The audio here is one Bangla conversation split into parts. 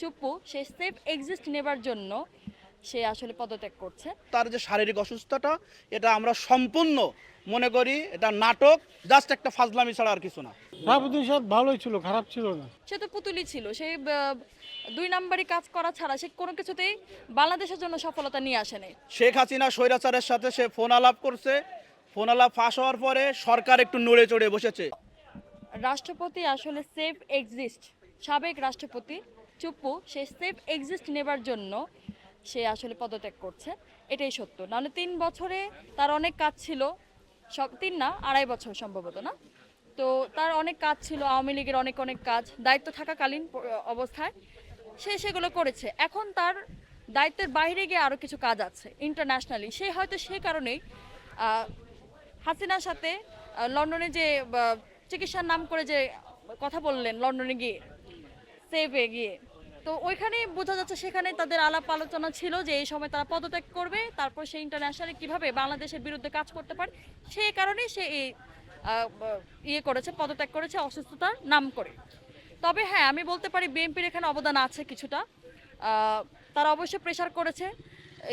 চুপ্পু সে সেফ এক্সিস্ট নেবার জন্য সে আসলে পদত্যাগ করছে। তার যে শারীরিক অসুস্থতা এটা আমরা সম্পূর্ণ মনে করি এটা নাটক, জাস্ট একটা ফাজলামি ছাড়া আর কিছু না। শাহাবুদ্দিন সাহেব ভালোই ছিল, খারাপ ছিল না। সে তো পুতুলি ছিল, সে দুই নাম্বারই কাজ করা ছাড়া সে কোনো কিছুতেই বাংলাদেশের জন্য সফলতা নিয়ে আসেনি। শেখ হাসিনা স্বৈরাচারের সাথে সে ফোন আলাপ করছে, ফোন আলাপ ফাঁস হওয়ার পরে সরকার একটু নড়ে চড়ে বসেছে। রাষ্ট্রপতি আসলে সেফ এক্সিস্ট, সাবেক রাষ্ট্রপতি চুপ্পু সে সেফ এক্সিস্ট নেবার জন্য সে আসলে পদত্যাগ করছে, এটাই সত্য। নাহলে 3 বছরে তার অনেক কাজ ছিল, সব 3 না 2.5 বছর সম্ভবত, না তো তার অনেক কাজ ছিল, আওয়ামী লীগের অনেক অনেক কাজ দায়িত্ব থাকাকালীন অবস্থায় সে সেগুলো করেছে। এখন তার দায়িত্বের বাইরে গিয়ে আরও কিছু কাজ আছে ইন্টারন্যাশনালি, সে হয়তো সে কারণেই হাসিনার সাথে লন্ডনে যে চিকিৎসার নাম করে যে কথা বললেন লন্ডনে গিয়ে, সেভে গিয়ে, তো ওইখানেই বোঝা যাচ্ছে সেখানে তাদের আলাপ আলোচনা ছিল যে এই সময় তারা পদত্যাগ করবে, তারপর সে ইন্টারন্যাশনালি কীভাবে বাংলাদেশের বিরুদ্ধে কাজ করতে পারে সেই কারণেই সে এই ইয়ে করেছে, পদত্যাগ করেছে অসুস্থতার নাম করে। তবে হ্যাঁ, আমি বলতে পারি বিএনপির এখানে অবদান আছে কিছুটা। তারা অবশ্যই প্রেশার করেছে,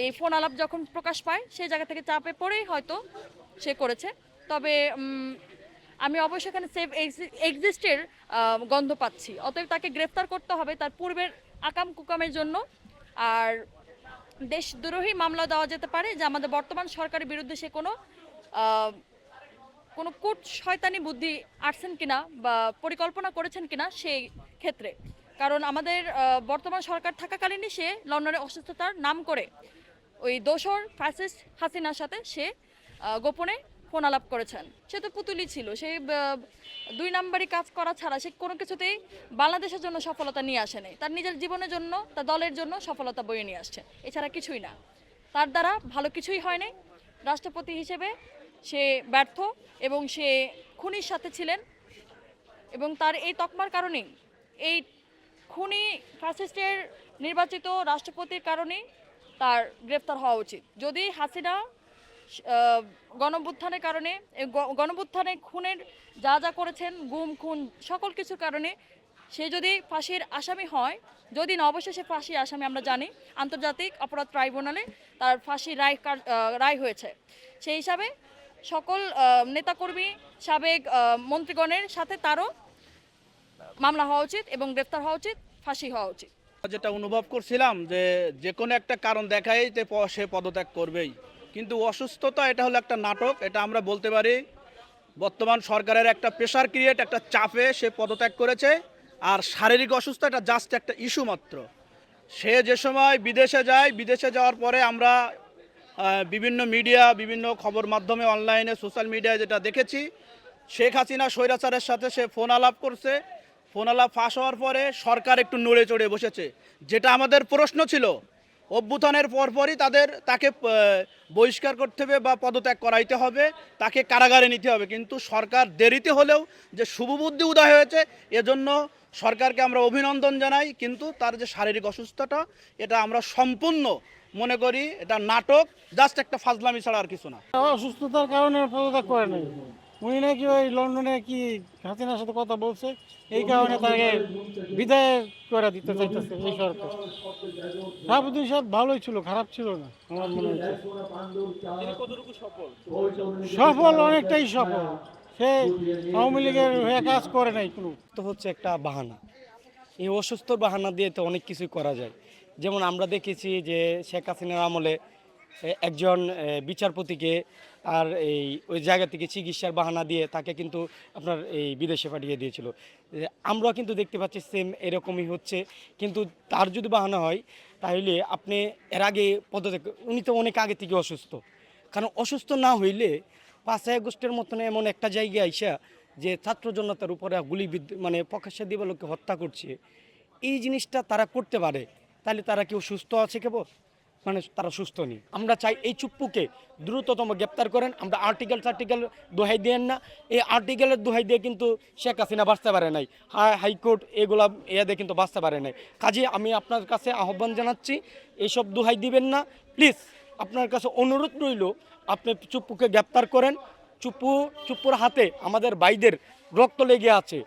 এই ফোন আলাপ যখন প্রকাশ পায় সেই জায়গা থেকে চাপে পড়েই হয়তো সে করেছে। তবে আমি অবশ্যই এখানে সেফ এক্সিস্টের গন্ধ পাচ্ছি, অতএব তাকে গ্রেফতার করতে হবে তার পূর্বের আকাম কুকামের জন্য। আর দেশদ্রোহী মামলা দেওয়া যেতে পারে যে আমাদের বর্তমান সরকারের বিরুদ্ধে সে কোনো কূট শয়তানি বুদ্ধি আটছেন কিনা বা পরিকল্পনা করেছেন কিনা সেই ক্ষেত্রে। কারণ আমাদের বর্তমান সরকার থাকাকালীনই সে লন্ডনে অসুস্থতার নাম করে ওই দোসর ফ্যাসিস্ট হাসিনার সাথে সে গোপনে ফোন আলাপ করেছেন। সে তো পুতুলি ছিল, সে দুই নাম্বারই কাজ করা ছাড়া সে কোনো কিছুতেই বাংলাদেশের জন্য সফলতা নিয়ে আসেনি, তার নিজের জীবনের জন্য তার দলের জন্য সফলতা বয়ে নিয়ে আসছে, এছাড়া কিছুই না। তার দ্বারা ভালো কিছুই হয়নি, রাষ্ট্রপতি হিসেবে সে ব্যর্থ এবং সে খুনির সাথে ছিলেন, এবং তার এই তকমার কারণেই, এই খুনি ফ্যাসিস্টের নির্বাচিত রাষ্ট্রপতির কারণেই তার গ্রেফতার হওয়া উচিত। যদি হাসিনা গণঅভ্যুত্থানের কারণে, গণঅভ্যুত্থানে খুনের যা যা করেছেন, গুম খুন সকল কিছুর কারণে সে যদি ফাঁসির আসামি হয়, যদি না অবশ্যই সে ফাঁসির আসামি, আমরা জানি আন্তর্জাতিক অপরাধ ট্রাইব্যুনালে তার ফাঁসির রায় হয়েছে, সেই হিসাবে সকল নেতাকর্মী সাবেক মন্ত্রীগণের সাথে তারও মামলা হওয়া উচিত এবং গ্রেফতার হওয়া উচিত, ফাঁসি হওয়া উচিত। যেটা অনুভব করছিলাম যে যে কোনো একটা কারণ দেখাই সে পদত্যাগ করবেই, কিন্তু অসুস্থতা এটা হলো একটা নাটক, এটা আমরা বলতে পারি। বর্তমান সরকারের একটা প্রেশার ক্রিয়েট, একটা চাপে সে পদত্যাগ করেছে। আর শারীরিক অসুস্থতা এটা জাস্ট একটা ইস্যু মাত্র। সে যে সময় বিদেশে যায়, বিদেশে যাওয়ার পরে আমরা বিভিন্ন মিডিয়া, বিভিন্ন খবর মাধ্যমে, অনলাইনে, সোশ্যাল মিডিয়ায় যেটা দেখেছি, শেখ হাসিনা স্বৈরাচারের সাথে সে ফোন আলাপ করছে, ফোন আলাপ ফাঁস হওয়ার পরে সরকার একটু নড়ে চড়ে বসেছে। যেটা আমাদের প্রশ্ন ছিল, অভ্যুত্থানের পরপরই তাকে বহিষ্কার করতে হবে বা পদত্যাগ করাইতে হবে, তাকে কারাগারে নিতে হবে, কিন্তু সরকার দেরিতে হলেও যে শুভবুদ্ধি উদয় হয়েছে এজন্য সরকারকে আমরা অভিনন্দন জানাই। কিন্তু তার যে শারীরিক অসুস্থতা এটা আমরা সম্পূর্ণ মনে করি এটা নাটক, জাস্ট একটা ফাজলামি ছাড়া আর কিছু না। অসুস্থতার কারণে পদত্যাগ করে নাই। উনি নাকি ওই লন্ডনে কি হাসিনার সাথে কথা বলছে, এই কারণে তাকে বিদায় করে দিতে চাইতেছে এই সরকার। শাহাবুদ্দিন সাহেব ভালোই ছিল, খারাপ ছিল না আমার মনে হচ্ছে। সফল, অনেকটাই সফল। সে আওয়ামী লীগের হয়ে কাজ করে নাই কোনো। তো হচ্ছে একটা বাহানা, এই অসুস্থর বাহানা দিয়ে তো অনেক কিছুই করা যায়। যেমন আমরা দেখেছি যে শেখ হাসিনার আমলে একজন বিচারপতিকে আর ওই জায়গা থেকে চিকিৎসার বাহানা দিয়ে তাকে কিন্তু আপনার এই বিদেশে পাঠিয়ে দিয়েছিল। আমরা কিন্তু দেখতে পাচ্ছি সেম এরকমই হচ্ছে। কিন্তু তার যদি বাহানা হয় তাহলে আপনি এর আগে পদত্যাগ, উনি তো অনেক আগে থেকে অসুস্থ। কারণ অসুস্থ না হইলে 5ই আগস্টের মতন এমন একটা জায়গায় আইসা যে ছাত্র জনতার উপরে মানে প্রকাশ্যে দিবালোককে হত্যা করছে, এই জিনিসটা তারা করতে পারে, তাহলে তারা কেউ সুস্থ আছে কেবল? মানে তারা সুস্থ নেই। আমরা চাই এই চুপ্পুকে দ্রুততম গ্রেপ্তার করেন। আমরা আর্টিকেল দোহাই দেন না, এই আর্টিকেলের দোহাই দিয়ে কিন্তু শেখ হাসিনা বাঁচতে পারে নাই, হাইকোর্ট এগুলা এদের কিন্তু বাঁচতে পারে নাই। কাজে আমি আপনার কাছে আহ্বান জানাচ্ছি, এইসব দোহাই দিবেন না প্লিজ। আপনার কাছে অনুরোধ রইল, আপনি চুপ্পুকে গ্রেপ্তার করেন। চুপ্পুর হাতে আমাদের ভাইদের রক্ত লেগে আছে।